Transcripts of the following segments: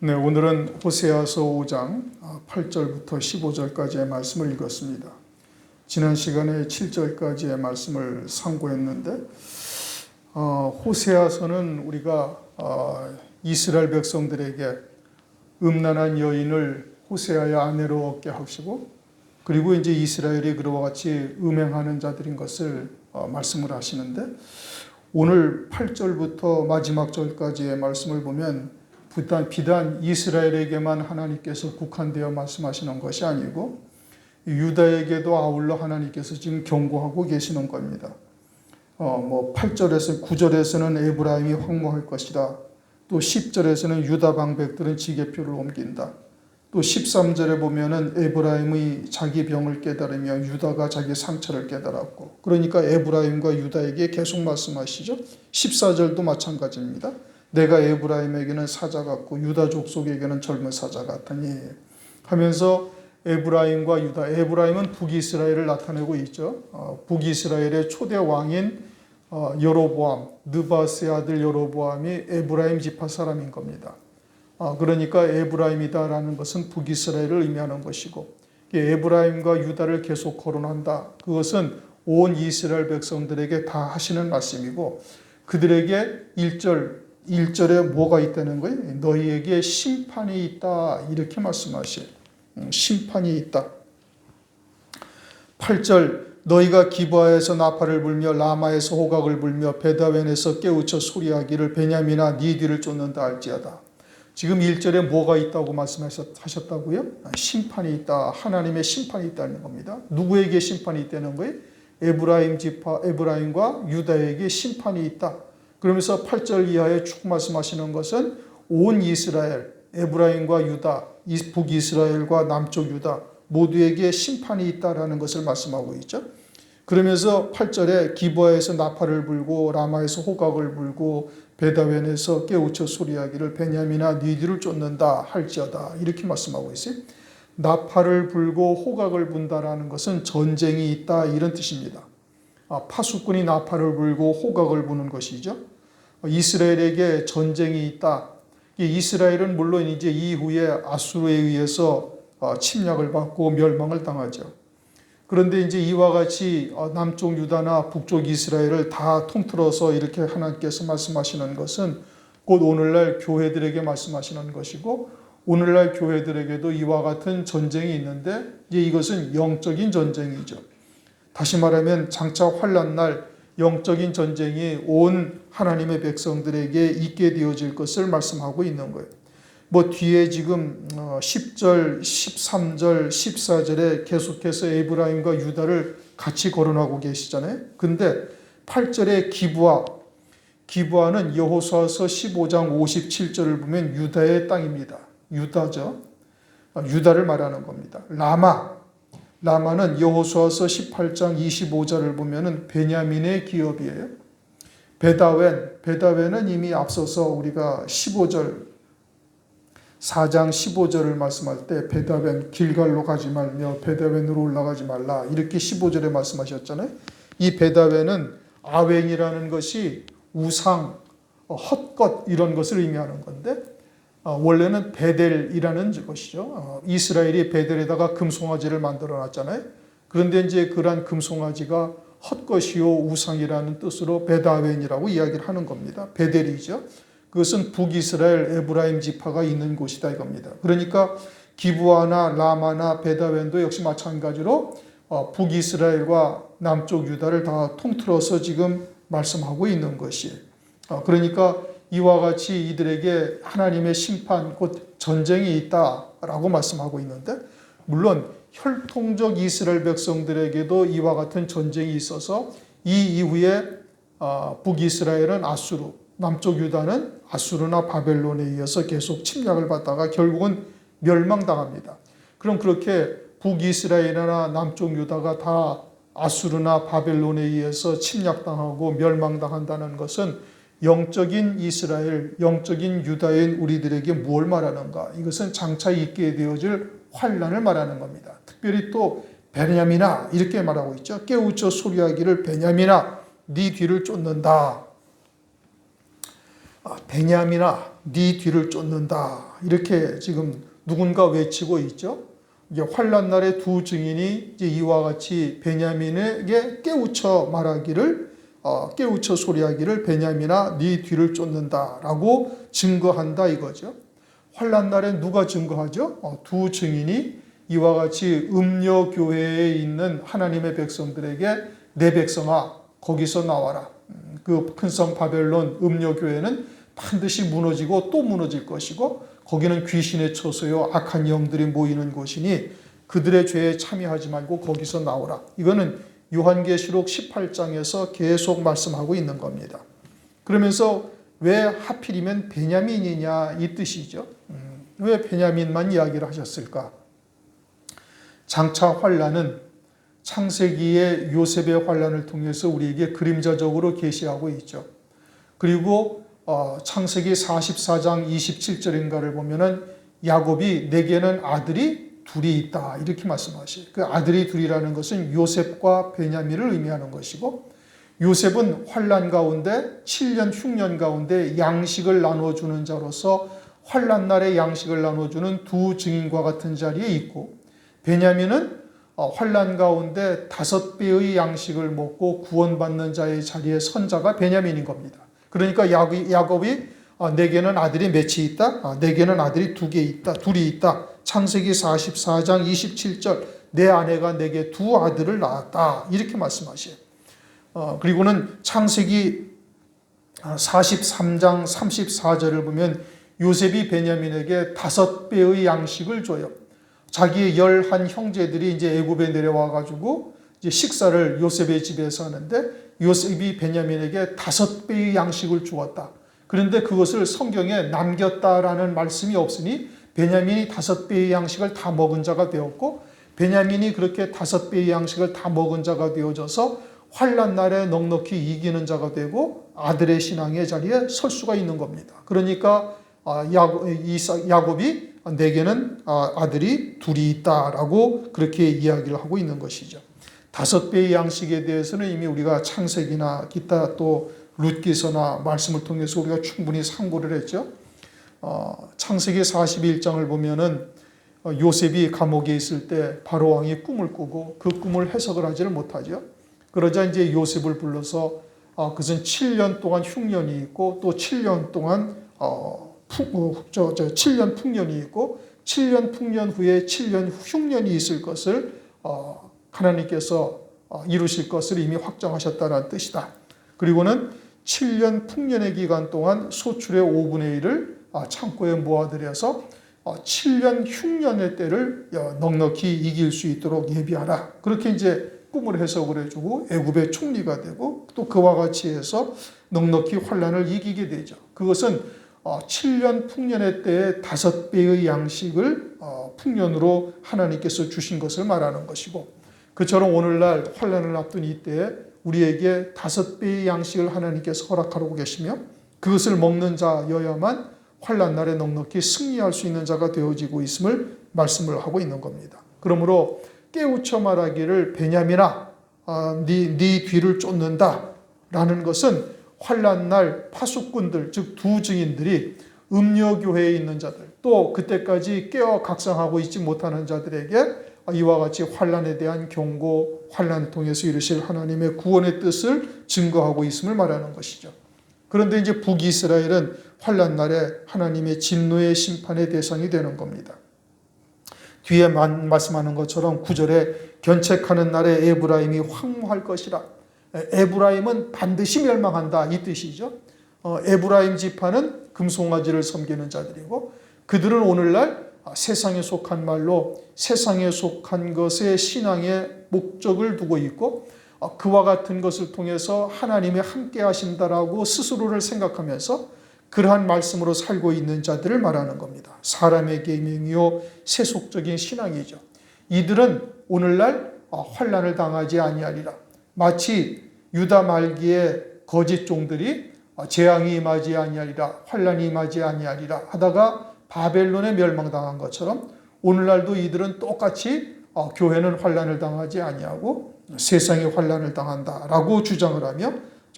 네, 오늘은 호세아서 5장 8절부터 15절까지의 말씀을 읽었습니다. 지난 시간에 7절까지의 말씀을 상고했는데 호세아서는 우리가 이스라엘 백성들에게 음란한 여인을 호세아의 아내로 얻게 하시고, 그리고 이제 이스라엘이 그와 같이 음행하는 자들인 것을 말씀을 하시는데, 오늘 8절부터 마지막 절까지의 말씀을 보면 비단 이스라엘에게만 하나님께서 국한되어 말씀하시는 것이 아니고 유다에게도 아울러 하나님께서 지금 경고하고 계시는 겁니다. 8절에서 9절에서는 에브라임이 황무할 것이다. 또 10절에서는 유다 방백들은 지게표를 옮긴다. 또 13절에 보면은 에브라임이 자기 병을 깨달으며 유다가 자기 상처를 깨달았고, 그러니까 에브라임과 유다에게 계속 말씀하시죠. 14절도 마찬가지입니다. 내가 에브라임에게는 사자 같고 유다 족속에게는 젊은 사자 같으니 하면서 에브라임과 유다, 에브라임은 북이스라엘을 나타내고 있죠. 북이스라엘의 초대 왕인 여로보암, 느바스의 아들 여로보암이 에브라임 지파 사람인 겁니다. 그러니까 에브라임이다라는 것은 북이스라엘을 의미하는 것이고, 에브라임과 유다를 계속 거론한다. 그것은 온 이스라엘 백성들에게 다 하시는 말씀이고, 그들에게 1절에 뭐가 있다는 거예요? 너희에게 심판이 있다, 이렇게 말씀하셔요. 심판이 있다. 8절, 너희가 기브아에서 나팔을 불며 라마에서 호각을 불며 베다웬에서 깨우쳐 소리하기를 베냐민아 네 뒤를 쫓는다 할지어다. 지금 1절에 뭐가 있다고 말씀하셨다고요? 심판이 있다. 하나님의 심판이 있다는 겁니다. 누구에게 심판이 있다는 거예요? 에브라임 지파, 에브라임과 유다에게 심판이 있다. 그러면서 8절 이하에 쭉 말씀하시는 것은 온 이스라엘, 에브라임과 유다, 북이스라엘과 남쪽 유다 모두에게 심판이 있다라는 것을 말씀하고 있죠. 그러면서 8절에 기브아에서 나팔을 불고 라마에서 호각을 불고 베다웬에서 깨우쳐 소리하기를 베냐민아 네 뒤를 쫓는다 할지어다, 이렇게 말씀하고 있어요. 나팔을 불고 호각을 분다라는 것은 전쟁이 있다, 이런 뜻입니다. 파수꾼이 나팔을 불고 호각을 부는 것이죠. 이스라엘에게 전쟁이 있다. 이스라엘은 물론 이제 이후에 아수르에 의해서 침략을 받고 멸망을 당하죠. 그런데 이제 이와 같이 남쪽 유다나 북쪽 이스라엘을 다 통틀어서 이렇게 하나님께서 말씀하시는 것은 곧 오늘날 교회들에게 말씀하시는 것이고, 오늘날 교회들에게도 이와 같은 전쟁이 있는데 이것은 영적인 전쟁이죠. 다시 말하면 장차 환난날 영적인 전쟁이 온 하나님의 백성들에게 있게 되어질 것을 말씀하고 있는 거예요. 뒤에 지금 10절, 13절, 14절에 계속해서 에브라임과 유다를 같이 거론하고 계시잖아요. 근데 8절에 기브아는 여호수아서 15장 57절을 보면 유다의 땅입니다. 유다죠. 유다를 말하는 겁니다. 라마는 여호수아서 18장 25절을 보면은 베냐민의 기업이에요. 베다웬은 이미 앞서서 우리가 4장 15절을 말씀할 때 베다웬 길갈로 가지 말며 베다웬으로 올라가지 말라, 이렇게 15절에 말씀하셨잖아요. 이 베다웬은 아웬이라는 것이 우상, 헛것 이런 것을 의미하는 건데 원래는 베델이라는 것이죠. 이스라엘이 베델에다가 금송아지를 만들어 놨잖아요. 그런데 이제 그러한 금송아지가 헛것이요 우상이라는 뜻으로 베다웬이라고 이야기를 하는 겁니다. 베델이죠. 그것은 북이스라엘 에브라임 지파가 있는 곳이다 이겁니다. 그러니까 기브아나 라마나 베다웬도 역시 마찬가지로 북이스라엘과 남쪽 유다를 다 통틀어서 지금 말씀하고 있는 것이에요. 그러니까 이와 같이 이들에게 하나님의 심판, 곧 전쟁이 있다라고 말씀하고 있는데, 물론 혈통적 이스라엘 백성들에게도 이와 같은 전쟁이 있어서 이 이후에 북이스라엘은 아수르, 남쪽 유다는 아수르나 바벨론에 의해서 계속 침략을 받다가 결국은 멸망당합니다. 그럼 그렇게 북이스라엘이나 남쪽 유다가 다 아수르나 바벨론에 의해서 침략당하고 멸망당한다는 것은 영적인 이스라엘, 영적인 유다인 우리들에게 뭘 말하는가? 이것은 장차 있게 되어질 환난을 말하는 겁니다. 특별히 또 베냐민아 이렇게 말하고 있죠. 깨우쳐 소리하기를 베냐민아 네 뒤를 쫓는다. 베냐민아, 네 뒤를 쫓는다. 이렇게 지금 누군가 외치고 있죠. 이제 환란 날에 두 증인이 이제 이와 같이 베냐민에게 깨우쳐 소리하기를 베냐민아 네 뒤를 쫓는다라고 증거한다 이거죠. 환란 날에 누가 증거하죠? 두 증인이 이와 같이 음녀 교회에 있는 하나님의 백성들에게 내 백성아 거기서 나와라. 그 큰 성 바벨론 음녀 교회는 반드시 무너지고 또 무너질 것이고 거기는 귀신의 처소요 악한 영들이 모이는 곳이니 그들의 죄에 참여하지 말고 거기서 나오라. 이거는 요한계시록 18장에서 계속 말씀하고 있는 겁니다. 그러면서 왜 하필이면 베냐민이냐 이 뜻이죠. 왜 베냐민만 이야기를 하셨을까? 장차 환란은 창세기의 요셉의 환란을 통해서 우리에게 그림자적으로 계시하고 있죠. 그리고 창세기 44장 27절인가를 보면은 야곱이 내게는 아들이 둘이 있다 이렇게 말씀하셔요. 그 아들이 둘이라는 것은 요셉과 베냐민을 의미하는 것이고 요셉은 환란 가운데 7년 흉년 가운데 양식을 나눠주는 자로서 환란 날에 양식을 나눠주는 두 증인과 같은 자리에 있고 베냐민은 환란 가운데 5배의 양식을 먹고 구원받는 자의 자리에 선 자가 베냐민인 겁니다. 그러니까 야곱이 내게는 아들이 몇이 있다? 내게는 아들이 둘이 있다. 창세기 44장 27절 내 아내가 내게 두 아들을 낳았다. 이렇게 말씀하셔요. 그리고는 창세기 43장 34절을 보면 요셉이 베냐민에게 5배의 양식을 줘요. 자기의 11 형제들이 이제 애굽에 내려와 가지고 이제 식사를 요셉의 집에서 하는데 요셉이 베냐민에게 5배의 양식을 주었다. 그런데 그것을 성경에 남겼다라는 말씀이 없으니 베냐민이 5배의 양식을 다 먹은 자가 되었고 베냐민이 그렇게 5배의 양식을 다 먹은 자가 되어져서 환란 날에 넉넉히 이기는 자가 되고 아들의 신앙의 자리에 설 수가 있는 겁니다. 그러니까 야곱이 내게는 아들이 둘이 있다라고 그렇게 이야기를 하고 있는 것이죠. 5배의 양식에 대해서는 이미 우리가 창세기나 기타 또 룻기서나 말씀을 통해서 우리가 충분히 상고를 했죠. 창세기 41장을 보면은 요셉이 감옥에 있을 때 바로 왕이 꿈을 꾸고 그 꿈을 해석을 하지를 못하죠. 그러자 이제 요셉을 불러서 그것은 7년 동안 흉년이 있고 또 7년 동안 7년 풍년이 있고 7년 풍년 후에 7년 흉년이 있을 것을 하나님께서 이루실 것을 이미 확정하셨다는 뜻이다. 그리고는 7년 풍년의 기간 동안 소출의 5분의 1을 창고에 모아들여서 7년 흉년의 때를 넉넉히 이길 수 있도록 예비하라. 그렇게 이제 꿈을 해석을 해주고 애굽의 총리가 되고 또 그와 같이 해서 넉넉히 환란을 이기게 되죠. 그것은 7년 풍년의 때에 5배의 양식을 풍년으로 하나님께서 주신 것을 말하는 것이고 그처럼 오늘날 환란을 앞둔 이때에 우리에게 5배의 양식을 하나님께서 허락하고 계시며 그것을 먹는 자여야만 환란 날에 넉넉히 승리할 수 있는 자가 되어지고 있음을 말씀을 하고 있는 겁니다. 그러므로 깨우쳐 말하기를 베냐민아 네 뒤를 쫓는다 라는 것은 환란 날 파수꾼들 즉 두 증인들이 음녀교회에 있는 자들 또 그때까지 깨어 각성하고 있지 못하는 자들에게 이와 같이 환란에 대한 경고, 환란을 통해서 이루실 하나님의 구원의 뜻을 증거하고 있음을 말하는 것이죠. 그런데 이제 북이스라엘은 환란 날에 하나님의 진노의 심판의 대상이 되는 겁니다. 뒤에 말씀하는 것처럼 9절에 견책하는 날에 에브라임이 황무할 것이라. 에브라임은 반드시 멸망한다 이 뜻이죠. 에브라임 지파는 금송아지를 섬기는 자들이고 그들은 오늘날 세상에 속한 말로 세상에 속한 것에 신앙의 목적을 두고 있고 그와 같은 것을 통해서 하나님이 함께 하신다라고 스스로를 생각하면서 그러한 말씀으로 살고 있는 자들을 말하는 겁니다. 사람의 계명이요 세속적인 신앙이죠. 이들은 오늘날 환난을 당하지 아니하리라. 마치 유다 말기에 거짓 종들이 재앙이 임하지 아니하리라 환난이 임하지 아니하리라 하다가 바벨론에 멸망당한 것처럼 오늘날도 이들은 똑같이 교회는 환난을 당하지 아니하고 세상에 환난을 당한다라고 주장을 하며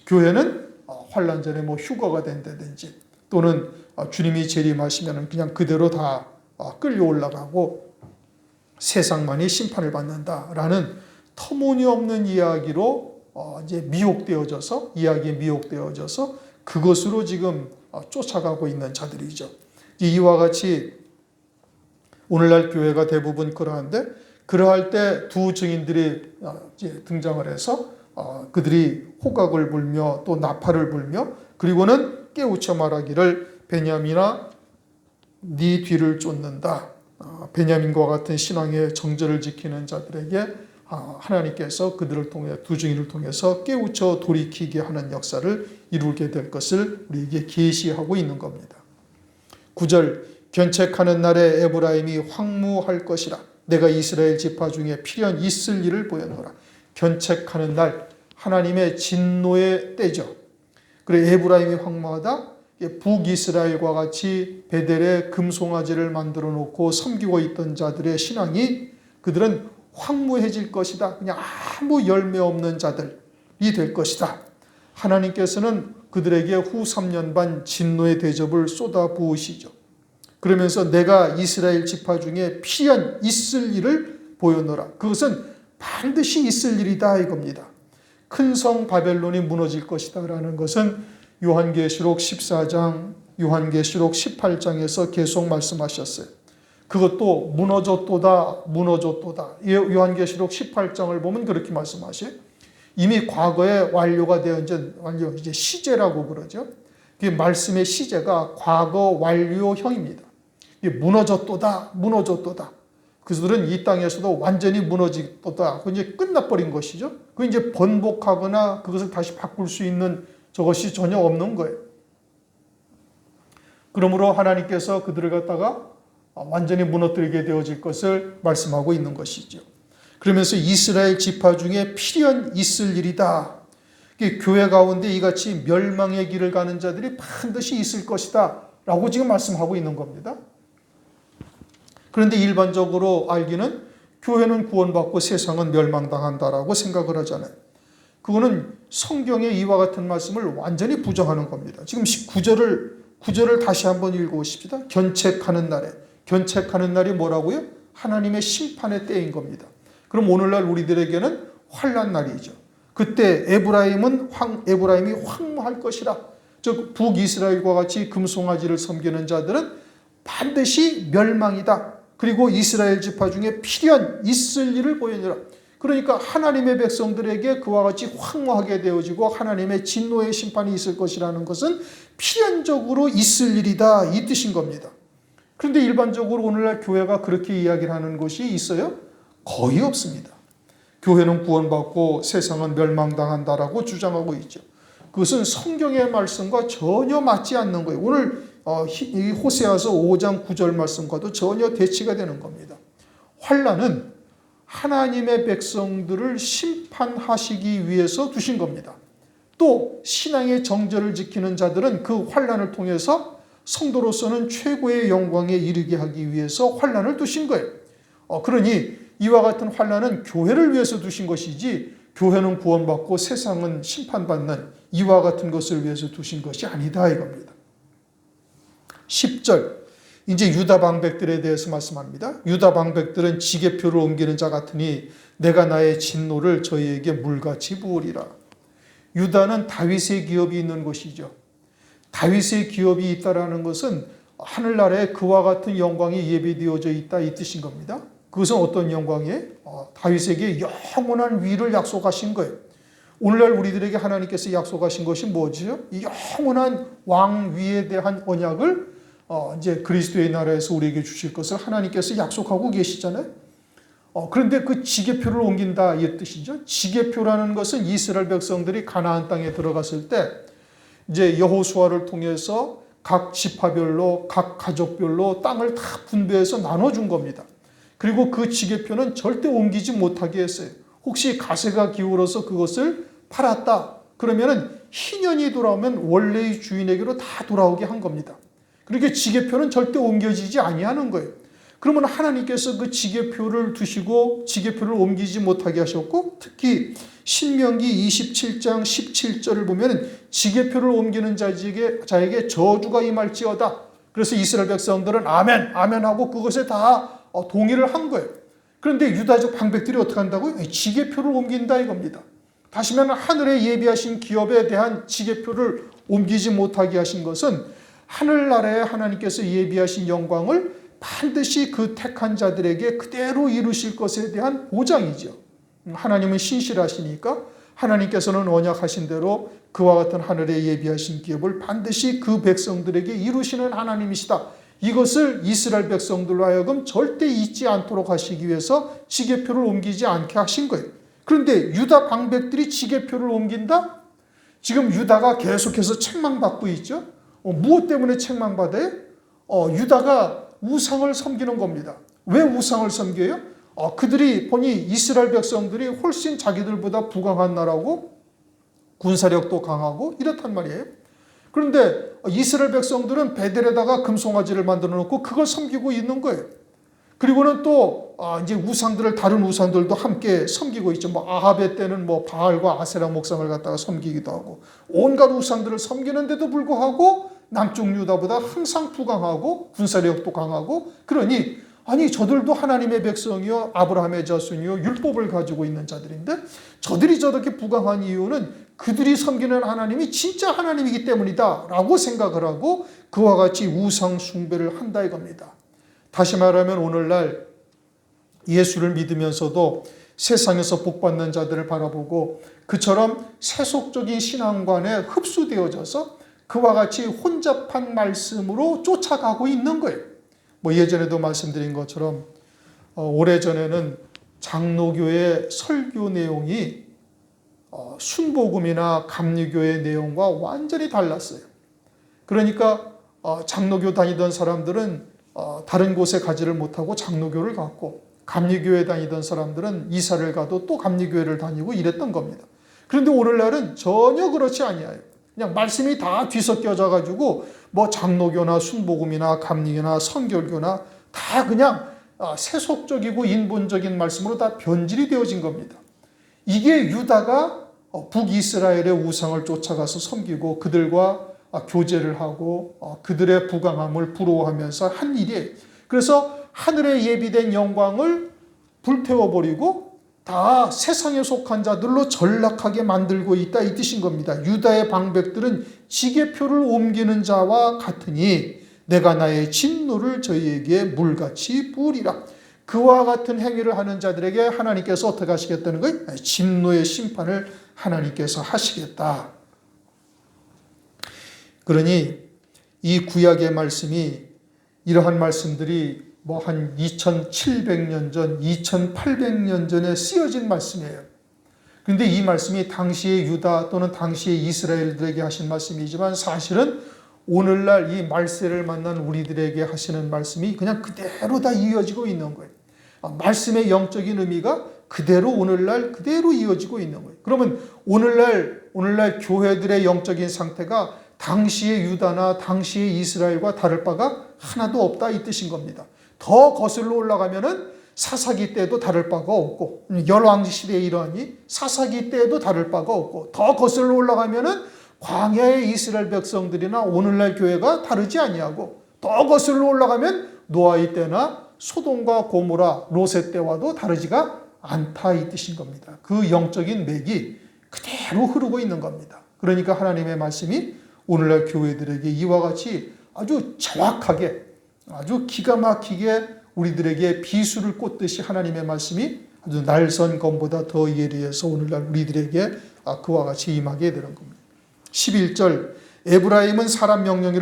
교회는 환난 전에 휴거가 된다든지 또는 주님이 재림하시면 그냥 그대로 다 끌려 올라가고 세상만이 심판을 받는다라는 터무니없는 이야기로 이제 이야기에 미혹되어져서 그것으로 지금 쫓아가고 있는 자들이죠. 이와 같이 오늘날 교회가 대부분 그러한데, 그러할 때 두 증인들이 이제 등장을 해서 그들이 호각을 불며 또 나팔을 불며 그리고는 깨우쳐 말하기를 베냐민아 네 뒤를 쫓는다. 베냐민과 같은 신앙의 정절을 지키는 자들에게 하나님께서 그들을 통해 두 증인을 통해서 깨우쳐 돌이키게 하는 역사를 이루게 될 것을 우리에게 계시하고 있는 겁니다. 9절 견책하는 날에 에브라임이 황무할 것이라. 내가 이스라엘 지파 중에 필연 있을 일을 보였노라. 견책하는 날, 하나님의 진노의 때죠. 그래 에브라임이 황무하다. 북이스라엘과 같이 베델에 금송아지를 만들어 놓고 섬기고 있던 자들의 신앙이 그들은 황무해질 것이다. 그냥 아무 열매 없는 자들이 될 것이다. 하나님께서는 그들에게 후 3년 반 진노의 대접을 쏟아 부으시죠. 그러면서 내가 이스라엘 지파 중에 필연 있을 일을 보여노라. 그것은 반드시 있을 일이다 이겁니다. 큰 성 바벨론이 무너질 것이다 라는 것은 요한계시록 14장, 요한계시록 18장에서 계속 말씀하셨어요. 그것도 무너졌도다. 요한계시록 18장을 보면 그렇게 말씀하셔요. 이미 과거에 완료가 되어 이제 시제라고 그러죠. 그 말씀의 시제가 과거 완료형입니다. 무너졌도다. 그들은 이 땅에서도 완전히 무너졌도다. 그 이제 끝나버린 것이죠. 그 이제 번복하거나 그것을 다시 바꿀 수 있는 저것이 전혀 없는 거예요. 그러므로 하나님께서 그들을 갖다가 완전히 무너뜨리게 되어질 것을 말씀하고 있는 것이죠. 그러면서 이스라엘 지파 중에 필연 있을 일이다. 교회 가운데 이같이 멸망의 길을 가는 자들이 반드시 있을 것이다 라고 지금 말씀하고 있는 겁니다. 그런데 일반적으로 알기는 교회는 구원받고 세상은 멸망당한다라고 생각을 하잖아요. 그거는 성경의 이와 같은 말씀을 완전히 부정하는 겁니다. 지금 9절을 다시 한번 읽어보십시다. 견책하는 날이 뭐라고요? 하나님의 심판의 때인 겁니다. 그럼 오늘날 우리들에게는 환난 날이죠. 그때 에브라임이 황무할 것이라. 즉 북이스라엘과 같이 금송아지를 섬기는 자들은 반드시 멸망이다. 그리고 이스라엘 지파 중에 필연 있을 일을 보이니라. 그러니까 하나님의 백성들에게 그와 같이 황무하게 되어지고 하나님의 진노의 심판이 있을 것이라는 것은 필연적으로 있을 일이다 이 뜻인 겁니다. 그런데 일반적으로 오늘날 교회가 그렇게 이야기를 하는 곳이 있어요? 거의 없습니다. 교회는 구원받고 세상은 멸망당한다라고 주장하고 있죠. 그것은 성경의 말씀과 전혀 맞지 않는 거예요. 오늘 이 호세아서 5장 9절 말씀과도 전혀 대치가 되는 겁니다. 환난은 하나님의 백성들을 심판하시기 위해서 두신 겁니다. 또 신앙의 정절을 지키는 자들은 그 환난을 통해서 성도로서는 최고의 영광에 이르게 하기 위해서 환난을 두신 거예요. 그러니 이와 같은 환난은 교회를 위해서 두신 것이지 교회는 구원받고 세상은 심판받는 이와 같은 것을 위해서 두신 것이 아니다 이겁니다. 10절 이제 유다 방백들에 대해서 말씀합니다. 유다 방백들은 지게표를 옮기는 자 같으니 내가 나의 진노를 저희에게 물같이 부으리라. 유다는 다윗의 기업이 있는 곳이죠. 다윗의 기업이 있다라는 것은 하늘나라에 그와 같은 영광이 예비되어져 있다 이 뜻인 겁니다. 그것은 어떤 영광이에요? 다윗에게 영원한 위를 약속하신 거예요. 오늘날 우리들에게 하나님께서 약속하신 것이 뭐죠? 이 영원한 왕위에 대한 언약을 이제 그리스도의 나라에서 우리에게 주실 것을 하나님께서 약속하고 계시잖아요. 그런데 그 지게표를 옮긴다 이 뜻이죠. 지게표라는 것은 이스라엘 백성들이 가나안 땅에 들어갔을 때 이제 여호수아를 통해서 각 지파별로 각 가족별로 땅을 다 분배해서 나눠준 겁니다. 그리고 그 지게표는 절대 옮기지 못하게 했어요. 혹시 가세가 기울어서 그것을 팔았다 그러면은 희년이 돌아오면 원래의 주인에게로 다 돌아오게 한 겁니다. 그렇게 지게표는 절대 옮겨지지 아니하는 거예요. 그러면 하나님께서 그 지게표를 두시고 지게표를 옮기지 못하게 하셨고 특히 신명기 27장 17절을 보면 지게표를 옮기는 자에게 저주가 임할지어다. 그래서 이스라엘 백성들은 아멘, 아멘 하고 그것에 다 동의를 한 거예요. 그런데 유다족 방백들이 어떻게 한다고요? 지게표를 옮긴다 이겁니다. 다시 말하면 하늘에 예비하신 기업에 대한 지게표를 옮기지 못하게 하신 것은 하늘나라에 하나님께서 예비하신 영광을 반드시 그 택한 자들에게 그대로 이루실 것에 대한 보장이죠. 하나님은 신실하시니까 하나님께서는 언약하신 대로 그와 같은 하늘에 예비하신 기업을 반드시 그 백성들에게 이루시는 하나님이시다. 이것을 이스라엘 백성들로 하여금 절대 잊지 않도록 하시기 위해서 지게표를 옮기지 않게 하신 거예요. 그런데 유다 방백들이 지게표를 옮긴다? 지금 유다가 계속해서 책망받고 있죠. 무엇 때문에 책망받아요? 유다가 우상을 섬기는 겁니다. 왜 우상을 섬겨요? 그들이 보니 이스라엘 백성들이 훨씬 자기들보다 부강한 나라고 군사력도 강하고 이렇단 말이에요. 그런데 이스라엘 백성들은 베델에다가 금송아지를 만들어 놓고 그걸 섬기고 있는 거예요. 그리고는 또 이제 우상들을 다른 우상들도 함께 섬기고 있죠. 아합의 때는 바알과 아세라 목상을 갖다가 섬기기도 하고 온갖 우상들을 섬기는데도 불구하고 남쪽 유다보다 항상 부강하고 군사력도 강하고 그러니 저들도 하나님의 백성이요 아브라함의 자손이요 율법을 가지고 있는 자들인데 저들이 저렇게 부강한 이유는 그들이 섬기는 하나님이 진짜 하나님이기 때문이다 라고 생각을 하고 그와 같이 우상 숭배를 한다 이겁니다. 다시 말하면 오늘날 예수를 믿으면서도 세상에서 복받는 자들을 바라보고 그처럼 세속적인 신앙관에 흡수되어져서 그와 같이 혼잡한 말씀으로 쫓아가고 있는 거예요. 예전에도 말씀드린 것처럼 오래전에는 장로교의 설교 내용이 순복음이나 감리교의 내용과 완전히 달랐어요. 그러니까 장로교 다니던 사람들은 다른 곳에 가지를 못하고 장로교를 갔고 감리교에 다니던 사람들은 이사를 가도 또 감리교회를 다니고 이랬던 겁니다. 그런데 오늘날은 전혀 그렇지 아니에요. 그냥 말씀이 다 뒤섞여져 가지고 장로교나 순복음이나 감리교나 선결교나 다 그냥 세속적이고 인본적인 말씀으로 다 변질이 되어진 겁니다. 이게 유다가 북이스라엘의 우상을 쫓아가서 섬기고 그들과 교제를 하고 그들의 부강함을 부러워하면서 한 일이에요. 그래서 하늘에 예비된 영광을 불태워버리고 다 세상에 속한 자들로 전락하게 만들고 있다 이 뜻인 겁니다. 유다의 방백들은 지게표를 옮기는 자와 같으니 내가 나의 진노를 저희에게 물같이 부으리라. 그와 같은 행위를 하는 자들에게 하나님께서 어떻게 하시겠다는 거예요? 진노의 심판을 하나님께서 하시겠다. 그러니 이 구약의 말씀이 이러한 말씀들이 한 2700년 전, 2800년 전에 쓰여진 말씀이에요. 그런데 이 말씀이 당시의 유다 또는 당시의 이스라엘들에게 하신 말씀이지만 사실은 오늘날 이 말세를 만난 우리들에게 하시는 말씀이 그냥 그대로 다 이어지고 있는 거예요. 말씀의 영적인 의미가 그대로 오늘날 그대로 이어지고 있는 거예요. 그러면 오늘날 교회들의 영적인 상태가 당시의 유다나 당시의 이스라엘과 다를 바가 하나도 없다 이 뜻인 겁니다. 더 거슬러 올라가면은 사사기 때도 다를 바가 없고 열왕 시대에 이러하니 사사기 때도 다를 바가 없고 더 거슬러 올라가면은 광야의 이스라엘 백성들이나 오늘날 교회가 다르지 아니하고 더 거슬러 올라가면 노아의 때나 소돔과 고모라 롯의 때와도 다르지가 않다 이 뜻인 겁니다. 그 영적인 맥이 그대로 흐르고 있는 겁니다. 그러니까 하나님의 말씀이 오늘날 교회들에게 이와 같이 아주 정확하게 아주 기가 막히게 우리들에게 비수를 꽂듯이 하나님의 말씀이 아주 날선 검보다 더 예리해서 오늘날 우리들에게 그와 같이 임하게 되는 겁니다. 11절 에브라임은 사람 명령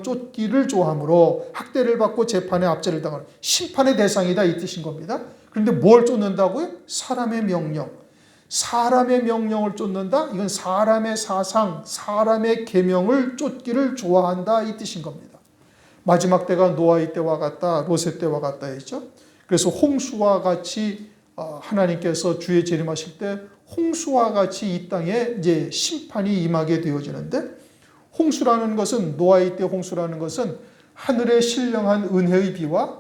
쫓기를 좋아하므로 학대를 받고 재판에 압제를 당하는 심판의 대상이다 이 뜻인 겁니다. 그런데 뭘 쫓는다고요? 사람의 명령. 사람의 명령을 쫓는다? 이건 사람의 사상, 사람의 계명을 쫓기를 좋아한다 이 뜻인 겁니다. 마지막 때가 노아의 때와 같다, 롯의 때와 같다 했죠. 그래서 홍수와 같이 하나님께서 주의 재림하실 때 홍수와 같이 이 땅에 이제 심판이 임하게 되어지는데 홍수라는 것은 노아의 때 홍수라는 것은 하늘에 신령한 은혜의 비와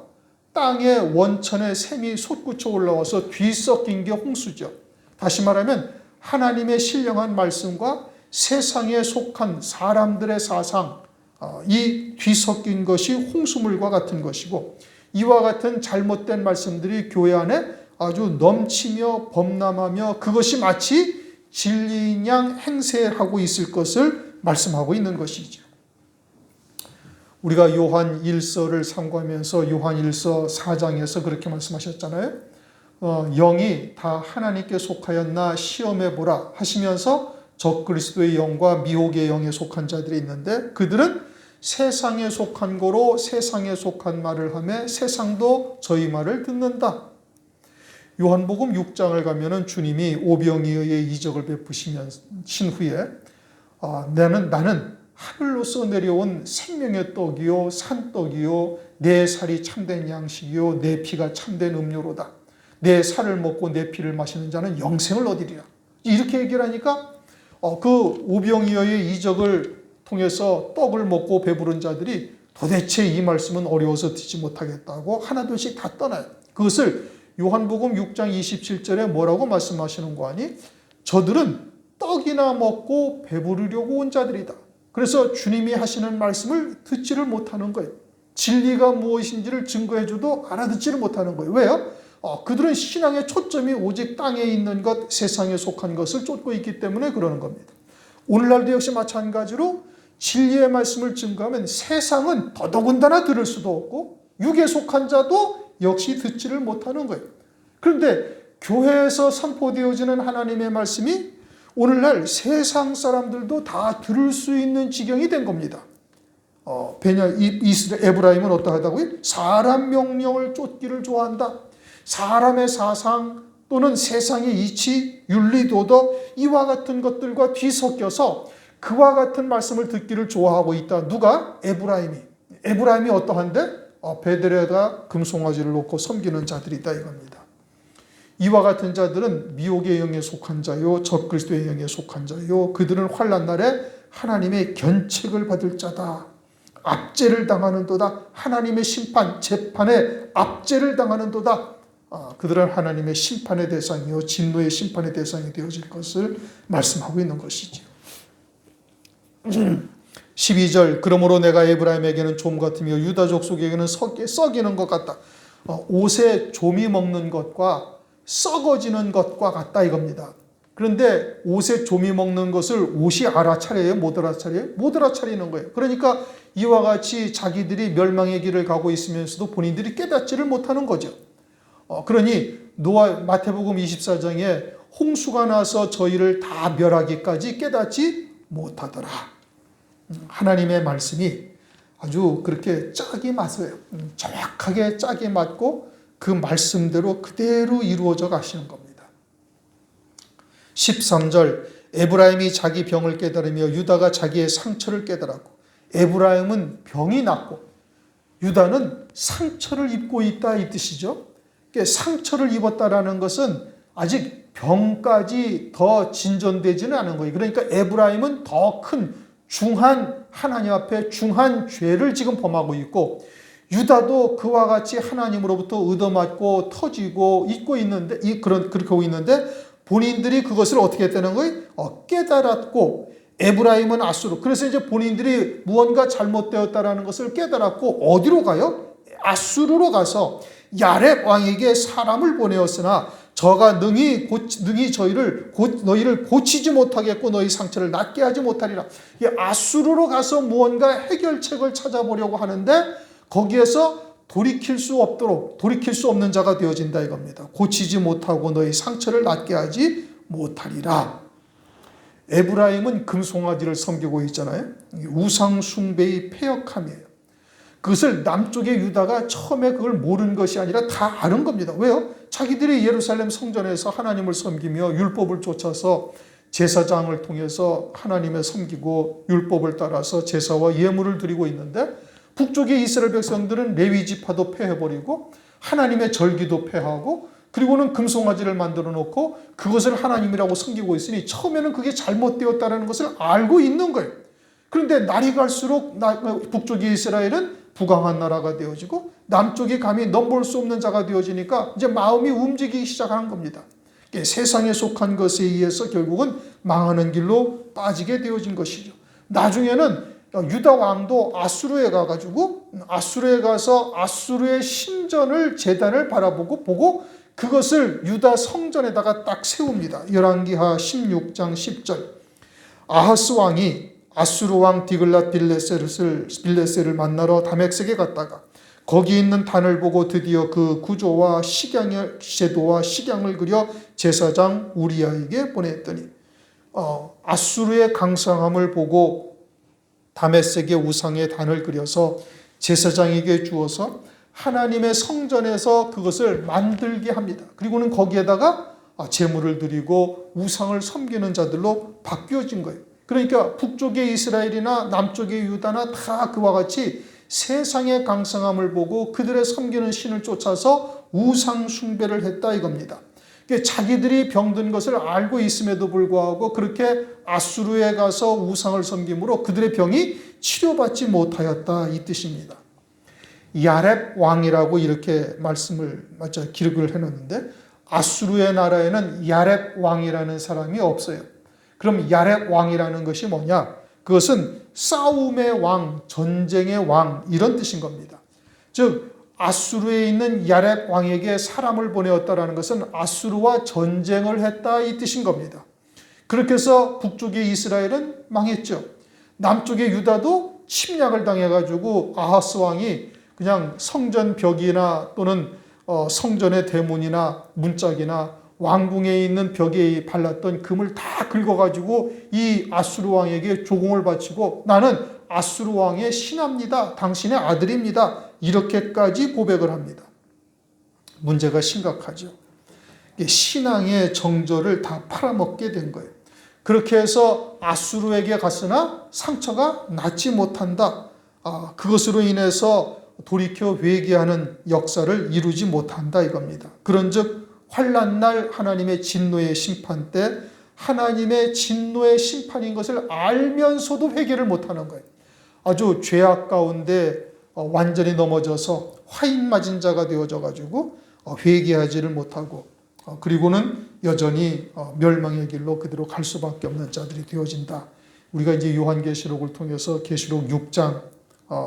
땅의 원천의 샘이 솟구쳐 올라와서 뒤섞인 게 홍수죠. 다시 말하면 하나님의 신령한 말씀과 세상에 속한 사람들의 사상, 이 뒤섞인 것이 홍수물과 같은 것이고, 이와 같은 잘못된 말씀들이 교회 안에 아주 넘치며 범람하며 그것이 마치 진리인 양 행세하고 있을 것을 말씀하고 있는 것이죠. 우리가 요한 1서를 참고하면서 요한 1서 4장에서 그렇게 말씀하셨잖아요. 영이 다 하나님께 속하였나 시험해 보라 하시면서 적그리스도의 영과 미혹의 영에 속한 자들이 있는데, 그들은 세상에 속한 거로 세상에 속한 말을 하며 세상도 저희 말을 듣는다. 요한복음 6장을 가면은 주님이 오병이어의 이적을 베푸신 후에 나는 하늘로서 내려온 생명의 떡이요 산떡이요 내 살이 참된 양식이요 내 피가 참된 음료로다. 내 살을 먹고 내 피를 마시는 자는 영생을 얻으리라. 이렇게 얘기를 하니까 그 오병이어의 이적을 통해서 떡을 먹고 배부른 자들이 도대체 이 말씀은 어려워서 듣지 못하겠다고 하나둘씩 다 떠나요. 그것을 요한복음 6장 27절에 뭐라고 말씀하시는 거 아니? 저들은 떡이나 먹고 배부르려고 온 자들이다. 그래서 주님이 하시는 말씀을 듣지를 못하는 거예요. 진리가 무엇인지를 증거해줘도 알아듣지를 못하는 거예요. 왜요? 그들은 신앙의 초점이 오직 땅에 있는 것, 세상에 속한 것을 쫓고 있기 때문에 그러는 겁니다. 오늘날도 역시 마찬가지로 진리의 말씀을 증거하면 세상은 더더군다나 들을 수도 없고 육에 속한 자도 역시 듣지를 못하는 거예요. 그런데 교회에서 선포되어지는 하나님의 말씀이 오늘날 세상 사람들도 다 들을 수 있는 지경이 된 겁니다. 에브라임은 어떠하다고요? 사람 명령을 쫓기를 좋아한다. 사람의 사상 또는 세상의 이치, 윤리, 도덕 이와 같은 것들과 뒤섞여서 그와 같은 말씀을 듣기를 좋아하고 있다. 누가? 에브라임이 어떠한데? 베델에다 금송아지를 놓고 섬기는 자들이다 이겁니다. 이와 같은 자들은 미혹의 영에 속한 자요 적그리스도의 영에 속한 자요 그들은 환난 날에 하나님의 견책을 받을 자다. 압제를 당하는도다. 하나님의 심판, 재판에 압제를 당하는도다. 그들은 하나님의 심판의 대상이요 진노의 심판의 대상이 되어질 것을 말씀하고 있는 것이죠. 12절 그러므로 내가 에브라임에게는 좀 같으며 유다족 속에게는 썩이는 것 같다. 옷에 좀이 먹는 것과 썩어지는 것과 같다 이겁니다. 그런데 옷에 좀이 먹는 것을 옷이 알아차려요? 못 알아차려요? 못 알아차리는 거예요. 그러니까 이와 같이 자기들이 멸망의 길을 가고 있으면서도 본인들이 깨닫지를 못하는 거죠. 그러니 마태복음 24장에 홍수가 나서 저희를 다 멸하기까지 깨닫지 못하더라. 하나님의 말씀이 아주 그렇게 짝이 맞아요. 정확하게 짝이 맞고 그 말씀대로 그대로 이루어져 가시는 겁니다. 13절 에브라임이 자기 병을 깨달으며 유다가 자기의 상처를 깨달았고, 에브라임은 병이 났고 유다는 상처를 입고 있다 이 뜻이죠. 상처를 입었다라는 것은 아직 병까지 더 진전되지는 않은 거예요. 그러니까 에브라임은 더 큰 중한 하나님 앞에 중한 죄를 지금 범하고 있고, 유다도 그와 같이 하나님으로부터 얻어맞고 터지고 있고 있는데 그렇게 하고 있는데 본인들이 그것을 어떻게 했다는 거예요? 깨달았고 에브라임은 아수르. 그래서 이제 본인들이 무언가 잘못되었다라는 것을 깨달았고 어디로 가요? 아수르로 가서 야렙 왕에게 사람을 보내었으나 저가 능히 너희를 고치지 못하겠고 너희 상처를 낫게 하지 못하리라. 아수르로 가서 무언가 해결책을 찾아보려고 하는데 거기에서 돌이킬 수 없는 자가 되어진다 이겁니다. 고치지 못하고 너희 상처를 낫게 하지 못하리라. 에브라임은 금송아지를 섬기고 있잖아요. 우상 숭배의 패역함이에요. 그것을 남쪽의 유다가 처음에 그걸 모르는 것이 아니라 다 아는 겁니다. 왜요? 자기들이 예루살렘 성전에서 하나님을 섬기며 율법을 쫓아서 제사장을 통해서 하나님을 섬기고 율법을 따라서 제사와 예물을 드리고 있는데 북쪽의 이스라엘 백성들은 레위 지파도 폐해버리고 하나님의 절기도 폐하고 그리고는 금송아지를 만들어 놓고 그것을 하나님이라고 섬기고 있으니 처음에는 그게 잘못되었다는 것을 알고 있는 거예요. 그런데 날이 갈수록 북쪽의 이스라엘은 부강한 나라가 되어지고 남쪽이 감히 넘볼 수 없는 자가 되어지니까 이제 마음이 움직이기 시작하는 겁니다. 세상에 속한 것에 의해서 결국은 망하는 길로 빠지게 되어진 것이죠. 나중에는 유다 왕도 아수르에 가가지고 아수르에 가서 아수르의 신전을 제단을 보고 그것을 유다 성전에다가 딱 세웁니다. 열왕기하 16장 10절. 아하스 왕이 아수르 왕 디글랏 빌레셀을 만나러 다메섹에 갔다가 거기 있는 단을 보고 드디어 그 구조와 제도와 식양을 그려 제사장 우리야에게 보냈더니 아수르의 강성함을 보고 다메섹의 우상의 단을 그려서 제사장에게 주어서 하나님의 성전에서 그것을 만들게 합니다. 그리고는 거기에다가 제물을 드리고 우상을 섬기는 자들로 바뀌어진 거예요. 그러니까 북쪽의 이스라엘이나 남쪽의 유다나 다 그와 같이 세상의 강성함을 보고 그들의 섬기는 신을 쫓아서 우상 숭배를 했다 이겁니다. 자기들이 병든 것을 알고 있음에도 불구하고 그렇게 아수르에 가서 우상을 섬김으로 그들의 병이 치료받지 못하였다 이 뜻입니다. 야렙 왕이라고 이렇게 기록을 해놓는데 아수르의 나라에는 야렙 왕이라는 사람이 없어요. 그럼 야렙 왕이라는 것이 뭐냐? 그것은 싸움의 왕, 전쟁의 왕 이런 뜻인 겁니다. 즉 아수르에 있는 야렙 왕에게 사람을 보내었다라는 것은 아수르와 전쟁을 했다 이 뜻인 겁니다. 그렇게 해서 북쪽의 이스라엘은 망했죠. 남쪽의 유다도 침략을 당해가지고 아하스 왕이 그냥 성전 벽이나 또는 성전의 대문이나 문짝이나 왕궁에 있는 벽에 발랐던 금을 다 긁어가지고 이 아수르 왕에게 조공을 바치고 나는 아수르 왕의 신하입니다. 당신의 아들입니다. 이렇게까지 고백을 합니다. 문제가 심각하죠. 신앙의 정절을 다 팔아먹게 된 거예요. 그렇게 해서 아수르에게 갔으나 상처가 낫지 못한다. 그것으로 인해서 돌이켜 회개하는 역사를 이루지 못한다 이겁니다. 그런즉 환난날 하나님의 진노의 심판 때 하나님의 진노의 심판인 것을 알면서도 회개를 못하는 거예요. 아주 죄악 가운데 완전히 넘어져서 화인 맞은 자가 되어져 가지고 회개하지를 못하고 그리고는 여전히 멸망의 길로 그대로 갈 수밖에 없는 자들이 되어진다. 우리가 이제 요한계시록을 통해서 계시록 6장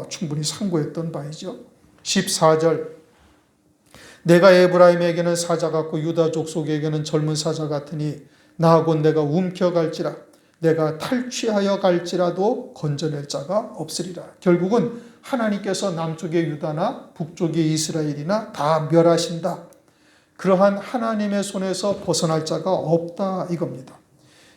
충분히 상고했던 바이죠. 14절 내가 에브라임에게는 사자 같고 유다 족속에게는 젊은 사자 같으니 나 곧 내가 움켜갈지라 내가 탈취하여 갈지라도 건져낼 자가 없으리라. 결국은 하나님께서 남쪽의 유다나 북쪽의 이스라엘이나 다 멸하신다. 그러한 하나님의 손에서 벗어날 자가 없다 이겁니다.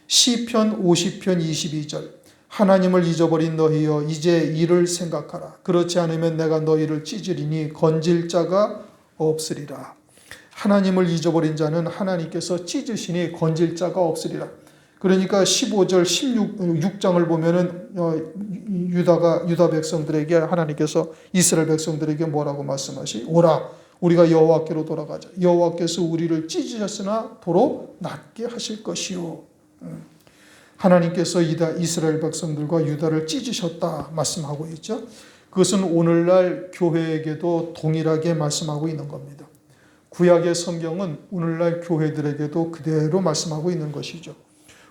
시편 50편 22절 하나님을 잊어버린 너희여 이제 이를 생각하라. 그렇지 않으면 내가 너희를 찢으리니 건질 자가 없으리라. 하나님을 잊어버린 자는 하나님께서 찢으시니 건질 자가 없으리라. 그러니까 15절 16장을 보면은 유다 백성들에게 하나님께서 이스라엘 백성들에게 뭐라고 말씀하시? 오라 우리가 여호와께로 돌아가자. 여호와께서 우리를 찢으셨으나 도로 낫게 하실 것이요. 하나님께서 이스라엘 백성들과 유다를 찢으셨다 말씀하고 있죠. 그것은 오늘날 교회에게도 동일하게 말씀하고 있는 겁니다. 구약의 성경은 오늘날 교회들에게도 그대로 말씀하고 있는 것이죠.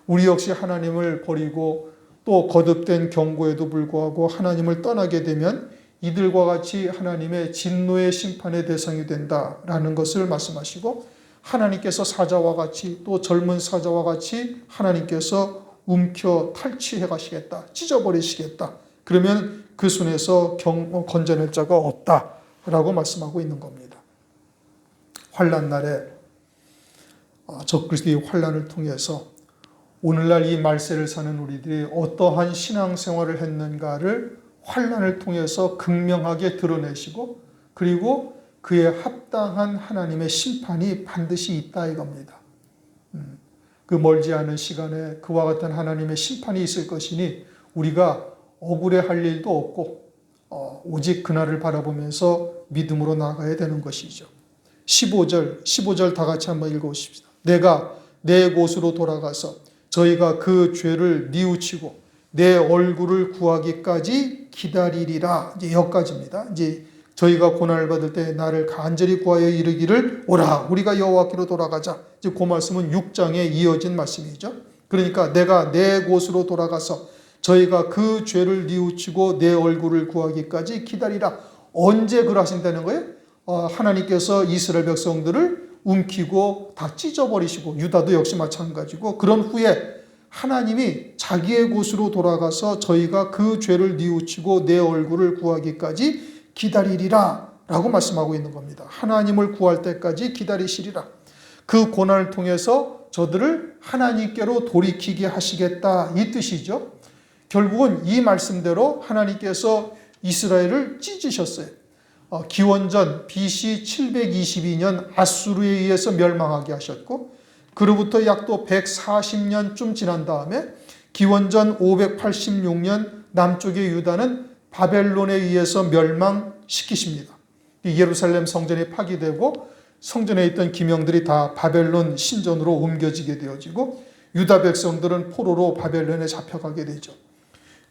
우리 역시 하나님을 버리고 또 거듭된 경고에도 불구하고 하나님을 떠나게 되면 이들과 같이 하나님의 진노의 심판의 대상이 된다라는 것을 말씀하시고 하나님께서 사자와 같이 또 젊은 사자와 같이 하나님께서 움켜 탈취해 가시겠다. 찢어버리시겠다. 그러면 그 손에서 건져낼 자가 없다라고 말씀하고 있는 겁니다. 환난 날에 적그리스도의 환난을 통해서 오늘날 이 말세를 사는 우리들이 어떠한 신앙생활을 했는가를 환난을 통해서 극명하게 드러내시고 그리고 그에 합당한 하나님의 심판이 반드시 있다 이겁니다. 그 멀지 않은 시간에 그와 같은 하나님의 심판이 있을 것이니 우리가 억울해할 일도 없고 오직 그날을 바라보면서 믿음으로 나아가야 되는 것이죠. 15절 다 같이 한번 읽어보십시다. 내가 내 곳으로 돌아가서 저희가 그 죄를 뉘우치고 내 얼굴을 구하기까지 기다리리라. 이제 여기까지입니다. 이제 저희가 고난을 받을 때 나를 간절히 구하여 이르기를 오라 우리가 여호와께로 돌아가자. 이제 그 말씀은 6장에 이어진 말씀이죠. 그러니까 내가 내 곳으로 돌아가서 저희가 그 죄를 뉘우치고 내 얼굴을 구하기까지 기다리라. 언제 그러하신다는 거예요? 하나님께서 이스라엘 백성들을 움키고 다 찢어버리시고 유다도 역시 마찬가지고 그런 후에 하나님이 자기의 곳으로 돌아가서 저희가 그 죄를 뉘우치고 내 얼굴을 구하기까지 기다리리라 라고 말씀하고 있는 겁니다. 하나님을 구할 때까지 기다리시리라. 그 고난을 통해서 저들을 하나님께로 돌이키게 하시겠다 이 뜻이죠. 결국은 이 말씀대로 하나님께서 이스라엘을 찢으셨어요. 기원전 BC 722년 아수르에 의해서 멸망하게 하셨고 그로부터 약 또 140년쯤 지난 다음에 기원전 586년 남쪽의 유다는 바벨론에 의해서 멸망시키십니다. 예루살렘 성전이 파기되고 성전에 있던 기명들이 다 바벨론 신전으로 옮겨지게 되어지고 유다 백성들은 포로로 바벨론에 잡혀가게 되죠.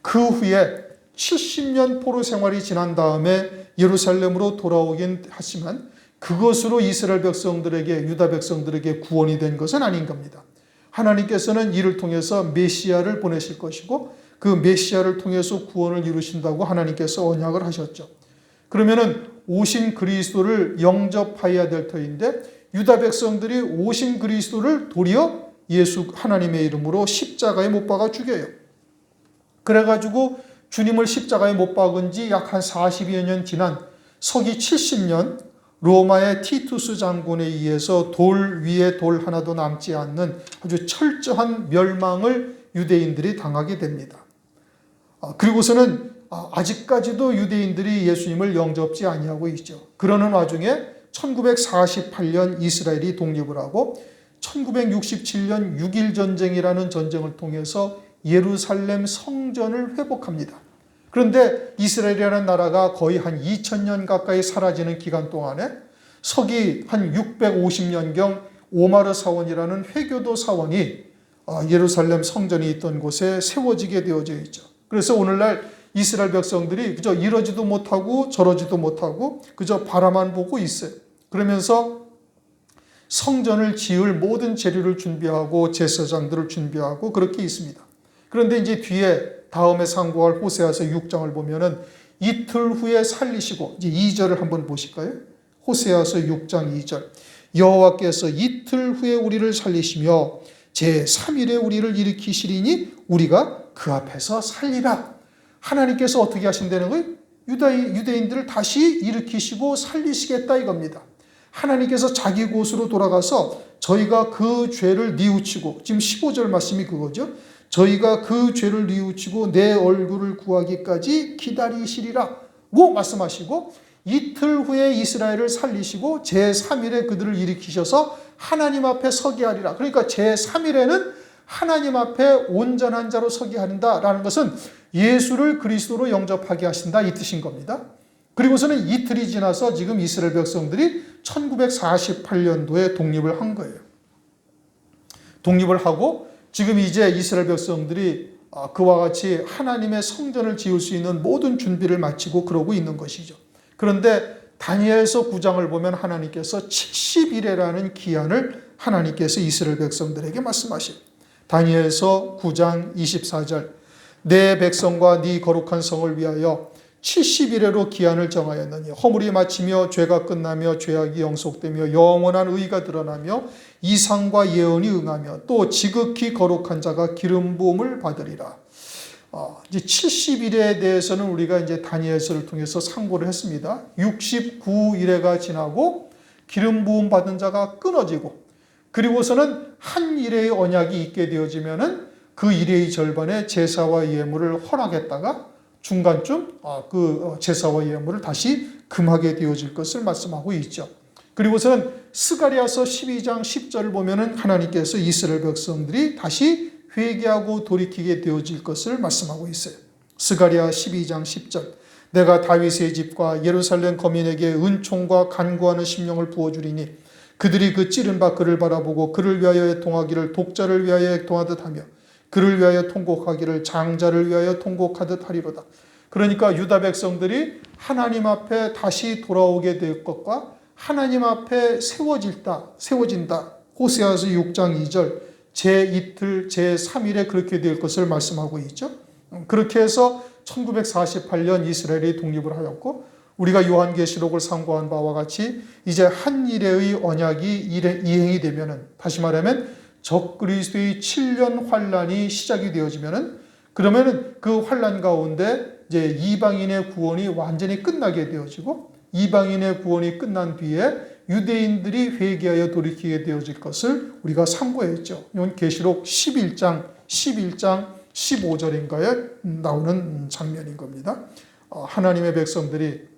그 후에 70년 포로 생활이 지난 다음에 예루살렘으로 돌아오긴 하지만 그것으로 이스라엘 백성들에게 유다 백성들에게 구원이 된 것은 아닌 겁니다. 하나님께서는 이를 통해서 메시아를 보내실 것이고 그 메시아를 통해서 구원을 이루신다고 하나님께서 언약을 하셨죠. 그러면은 오신 그리스도를 영접하여야 될 터인데 유다 백성들이 오신 그리스도를 도리어 예수 하나님의 이름으로 십자가에 못 박아 죽여요. 그래가지고 주님을 십자가에 못 박은 지 약 한 40여 년 지난 서기 70년 로마의 티투스 장군에 의해서 돌 위에 돌 하나도 남지 않는 아주 철저한 멸망을 유대인들이 당하게 됩니다. 그리고서는 아직까지도 유대인들이 예수님을 영접지 아니하고 있죠. 그러는 와중에 1948년 이스라엘이 독립을 하고 1967년 6.1 전쟁이라는 전쟁을 통해서 예루살렘 성전을 회복합니다. 그런데 이스라엘이라는 나라가 거의 한 2000년 가까이 사라지는 기간 동안에 서기 한 650년경 오마르 사원이라는 회교도 사원이 예루살렘 성전이 있던 곳에 세워지게 되어져 있죠. 그래서 오늘날 이스라엘 백성들이 그저 이러지도 못하고 저러지도 못하고 그저 바라만 보고 있어요. 그러면서 성전을 지을 모든 재료를 준비하고 제사장들을 준비하고 그렇게 있습니다. 그런데 이제 뒤에 다음에 상고할 호세아서 6장을 보면은 이틀 후에 살리시고 이제 2절을 한번 보실까요? 호세아서 6장 2절 여호와께서 이틀 후에 우리를 살리시며 제3일에 우리를 일으키시리니 우리가 그 앞에서 살리라. 하나님께서 어떻게 하신다는 거예요? 유대인들을 다시 일으키시고 살리시겠다 이겁니다. 하나님께서 자기 곳으로 돌아가서 저희가 그 죄를 뉘우치고 지금 15절 말씀이 그거죠. 저희가 그 죄를 뉘우치고 내 얼굴을 구하기까지 기다리시리라고 말씀하시고 이틀 후에 이스라엘을 살리시고 제3일에 그들을 일으키셔서 하나님 앞에 서게 하리라. 그러니까 제3일에는 하나님 앞에 온전한 자로 서게 한다라는 것은 예수를 그리스도로 영접하게 하신다 이 뜻인 겁니다. 그리고서는 이틀이 지나서 지금 이스라엘 백성들이 1948년도에 독립을 한 거예요. 독립을 하고 지금 이제 이스라엘 백성들이 그와 같이 하나님의 성전을 지을 수 있는 모든 준비를 마치고 그러고 있는 것이죠. 그런데 다니엘서 9장을 보면 하나님께서 70일이라는 기한을 하나님께서 이스라엘 백성들에게 말씀하십니다. 다니엘서 9장 24절 내 백성과 네 거룩한 성을 위하여 70일에로 기한을 정하였느니 허물이 마치며 죄가 끝나며 죄악이 영속되며 영원한 의가 드러나며 이상과 예언이 응하며 또 지극히 거룩한 자가 기름 부음을 받으리라. 이제 70일에 대해서는 우리가 이제 다니엘서를 통해서 상고를 했습니다. 69일에가 지나고 기름 부음 받은 자가 끊어지고 그리고서는 한 일의 언약이 있게 되어지면은 그 일의 절반의 제사와 예물을 허락했다가 중간쯤 그 제사와 예물을 다시 금하게 되어질 것을 말씀하고 있죠. 그리고서는 스가랴서 12장 10절을 보면은 하나님께서 이스라엘 백성들이 다시 회개하고 돌이키게 되어질 것을 말씀하고 있어요. 스가랴 12장 10절 내가 다윗의 집과 예루살렘 거민에게 은총과 간구하는 심령을 부어주리니 그들이 그 찌른 바 그를 바라보고 그를 위하여 애통하기를 독자를 위하여 애통하듯 하며 그를 위하여 통곡하기를 장자를 위하여 통곡하듯 하리로다. 그러니까 유다 백성들이 하나님 앞에 다시 돌아오게 될 것과 하나님 앞에 세워진다. 호세아서 6장 2절 제2틀 제3일에 그렇게 될 것을 말씀하고 있죠. 그렇게 해서 1948년 이스라엘이 독립을 하였고 우리가 요한계시록을 상고한 바와 같이 이제 한 일의 언약이 이행이 되면은, 다시 말하면 적그리스도의 7년 환란이 시작이 되어지면은, 그러면은 그 환란 가운데 이제 이방인의 구원이 완전히 끝나게 되어지고, 이방인의 구원이 끝난 뒤에 유대인들이 회개하여 돌이키게 되어질 것을 우리가 상고했죠. 이건 계시록 11장 15절인가에 나오는 장면인 겁니다. 하나님의 백성들이,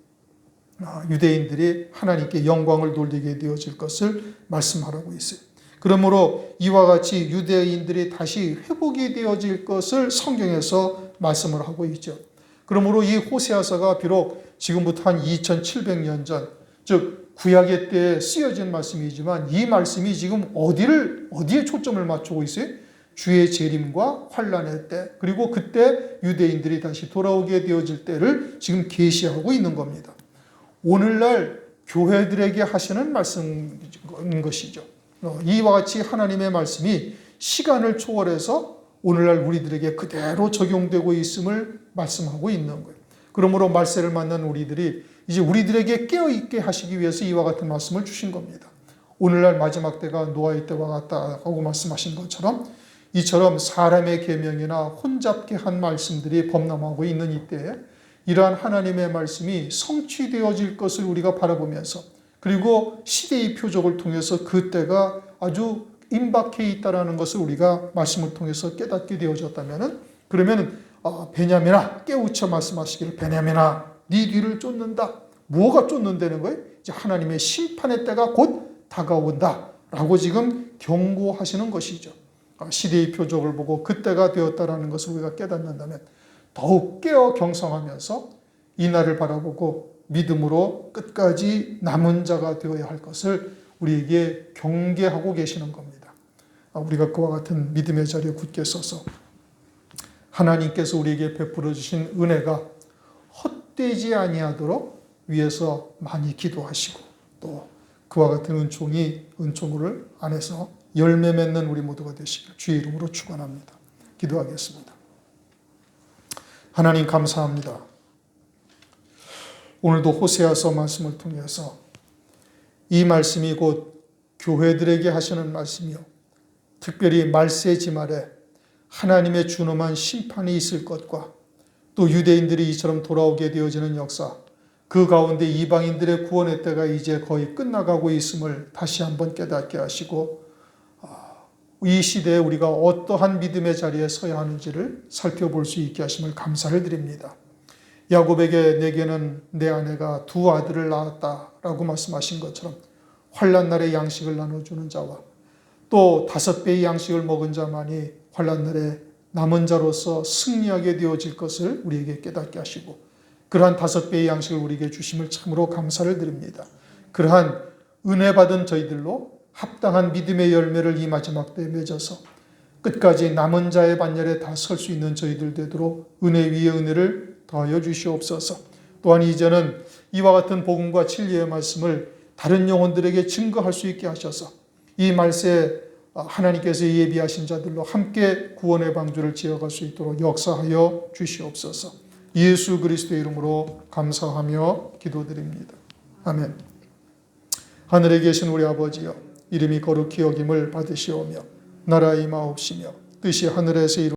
유대인들이 하나님께 영광을 돌리게 되어질 것을 말씀하라고 있어요. 그러므로 이와 같이 유대인들이 다시 회복이 되어질 것을 성경에서 말씀을 하고 있죠. 그러므로 이 호세아서가 비록 지금부터 한 2700년 전, 즉 구약의 때에 쓰여진 말씀이지만 이 말씀이 지금 어디에 초점을 맞추고 있어요? 주의 재림과 환란의 때, 그리고 그때 유대인들이 다시 돌아오게 되어질 때를 지금 계시하고 있는 겁니다. 오늘날 교회들에게 하시는 말씀인 것이죠. 이와 같이 하나님의 말씀이 시간을 초월해서 오늘날 우리들에게 그대로 적용되고 있음을 말씀하고 있는 거예요. 그러므로 말세를 만난 우리들이 이제 우리들에게 깨어있게 하시기 위해서 이와 같은 말씀을 주신 겁니다. 오늘날 마지막 때가 노아의 때와 같다고 말씀하신 것처럼, 이처럼 사람의 계명이나 혼잡게 한 말씀들이 범람하고 있는 이때에 이러한 하나님의 말씀이 성취되어질 것을 우리가 바라보면서, 그리고 시대의 표적을 통해서 그 때가 아주 임박해 있다는 것을 우리가 말씀을 통해서 깨닫게 되어졌다면, 그러면 베냐민아 깨우쳐 말씀하시기를, 베냐민아 네 뒤를 쫓는다. 뭐가 쫓는다는 거예요? 이제 하나님의 심판의 때가 곧 다가온다 라고 지금 경고하시는 것이죠. 시대의 표적을 보고 그때가 되었다라는 것을 우리가 깨닫는다면 더욱 깨어 경성하면서 이 날을 바라보고 믿음으로 끝까지 남은 자가 되어야 할 것을 우리에게 경계하고 계시는 겁니다. 우리가 그와 같은 믿음의 자리에 굳게 서서 하나님께서 우리에게 베풀어 주신 은혜가 헛되지 아니하도록 위에서 많이 기도하시고, 또 그와 같은 은총을 안에서 열매 맺는 우리 모두가 되시길 주의 이름으로 축원합니다. 기도하겠습니다. 하나님 감사합니다. 오늘도 호세아서 말씀을 통해서 이 말씀이 곧 교회들에게 하시는 말씀이요, 특별히 말세 지말에 하나님의 준엄한 심판이 있을 것과 또 유대인들이 이처럼 돌아오게 되어지는 역사, 그 가운데 이방인들의 구원의 때가 이제 거의 끝나가고 있음을 다시 한번 깨닫게 하시고, 이 시대에 우리가 어떠한 믿음의 자리에 서야 하는지를 살펴볼 수 있게 하심을 감사를 드립니다. 야곱에게 내게는 내 아내가 2 아들을 낳았다라고 말씀하신 것처럼 환난 날에 양식을 나눠주는 자와 또 5배의 양식을 먹은 자만이 환난 날에 남은 자로서 승리하게 되어질 것을 우리에게 깨닫게 하시고, 그러한 5배의 양식을 우리에게 주심을 참으로 감사를 드립니다. 그러한 은혜 받은 저희들로 합당한 믿음의 열매를 이 마지막 때에 맺어서 끝까지 남은 자의 반열에 다 설 수 있는 저희들 되도록 은혜 위에 은혜를 더하여 주시옵소서. 또한 이제는 이와 같은 복음과 진리의 말씀을 다른 영혼들에게 증거할 수 있게 하셔서 이 말세에 하나님께서 예비하신 자들로 함께 구원의 방주를 지어갈 수 있도록 역사하여 주시옵소서. 예수 그리스도의 이름으로 감사하며 기도드립니다. 아멘. 하늘에 계신 우리 아버지여, 이름이 거룩히 여김을 받으시오며 나라의 임하옵시며 뜻이 하늘에서 이루